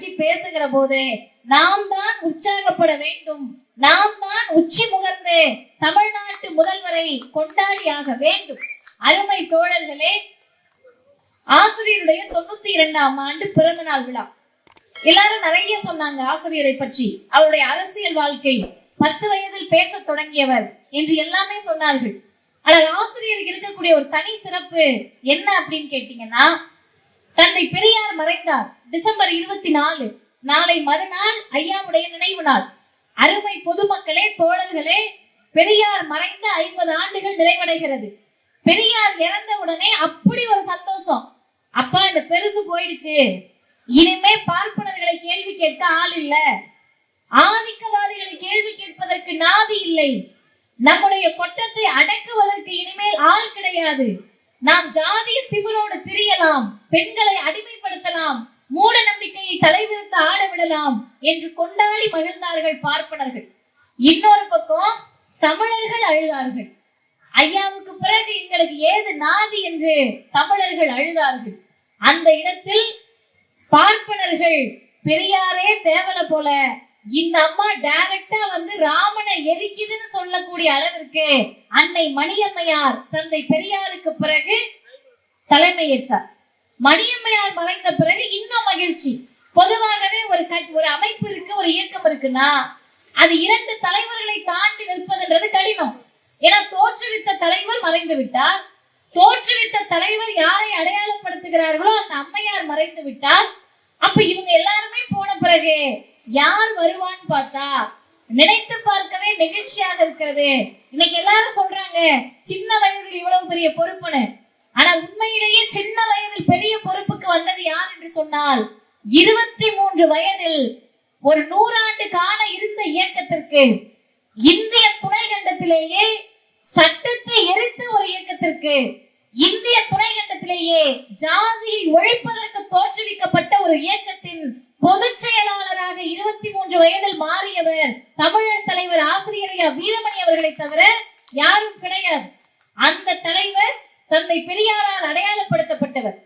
பற்றி பேசுகிற போது நாம் தான் உற்சாகப்பட வேண்டும், நாம் தான் உச்சி முகர்ந்து தமிழ்நாட்டு முதல்வரை கொண்டாடியாக வேண்டும். அருமை தோழர்களே, ஆசிரியருடைய 92ஆம் ஆண்டு பிறந்த நாள் விழா. எல்லாரும் நிறைய சொன்னாங்க ஆசிரியரை பற்றி. அவருடைய அரசியல் வாழ்க்கை, 10 வயதில் பேச தொடங்கியவர் என்று எல்லாமே சொன்னார்கள். ஆனால் ஆசிரியருக்கு இருக்கக்கூடிய ஒரு தனி சிறப்பு என்ன அப்படின்னு கேட்டீங்கன்னா, தந்தை பெரியார் மறைந்தார் டிசம்பர் 24, நாளை மறுநாள் ஐயாவுடைய நினைவு நாள். அருமை பொதுமக்களே, தோழர்களே, பெரியார் மறைந்த 50 ஆண்டுகள் நிறைவடைகிறது. பெரியார் இறந்த உடனே அப்படி ஒரு சந்தோஷம். அப்பா, இந்த பெருசு போயிடுச்சு, இனிமே பார்ப்பனர்களை கேள்வி கேட்க ஆள் இல்ல, ஆதிக்கவாதிகளை கேள்வி கேட்பதற்கு நாதி இல்லை, நம்முடைய கொட்டத்தை அடக்குவதற்கு இனிமேல் ஆள் கிடையாது, நாம் ஜாதிய திமிரோடு திரியலாம், பெண்களை அடிமைப்படுத்தலாம், மூட நம்பிக்கையை தலைவிரித்து ஆட விடலாம் என்று கொண்டாடி மகிழ்ந்தார்கள் பார்ப்பனர்கள். இன்னொரு பக்கம் தமிழர்கள் அழுதார்கள். ஐயாவுக்கு பிறகு எங்களுக்கு ஏது நாதி என்று தமிழர்கள் அழுதார்கள். அந்த இடத்தில் பார்ப்பனர்கள் பெரியாரே தேவல போல இந்த அம்மா டைரக்டா வந்து ராமனை எரிக்குதுன்னு சொல்லக்கூடிய அளவிற்கு அன்னை மணியம்மையார் தந்தை பெரியாருக்கு பிறகு தலைமையேற்றார். மணியம்மையார் மறைந்த பிறகு இன்னும் மகிழ்ச்சி. பொதுவாகவே ஒரு அமைப்பு இருக்கு, ஒரு இயக்கம் இருக்குன்னா அது 2 தலைவர்களை தாண்டி நிற்பதுன்றது கடினம். ஏன்னா தோற்றுவித்த தலைவர் மறைந்து விட்டார், தோற்றுவித்த தலைவர் யாரை அடையாளப்படுத்துகிறார்களோ அந்த அம்மையார் மறைந்து விட்டார். அப்ப இவங்க எல்லாருமே போன பிறகு யார் வருவான்னு பார்த்தா நினைத்து பார்க்கவே நெகிழ்ச்சியாக இருக்கிறது. இன்னைக்கு எல்லாரும் சொல்றாங்க சின்ன வயதில் இவ்வளவு பெரிய பொறுப்புன்னு. ஆனா உண்மையிலேயே சின்ன வயதில் பெரிய பொறுப்புக்கு வந்தது யார் என்று சொன்னால் 23 வயதில் ஒரு 100 ஆண்டு கால இருந்த இயக்கத்திற்கு, இந்திய துணை கண்டத்திலேயே சட்டத்தை எரித்த ஒரு இயக்கத்திற்கு, இந்திய துணை கண்டத்திலேயே ஜாதியை ஒழிப்பதற்கு தோற்றுவிக்கப்பட்ட ஒரு இயக்கத்தின் பொதுச் செயலாளராக 23 வயதில் மாறியவர் தமிழர் தலைவர் ஆசிரியர் வீரமணி அவர்களை தவிர யாரும் கிடையாது. அந்த தலைவர் தந்தை பெரியாரால் அடையாளப்படுத்தப்பட்டவர்.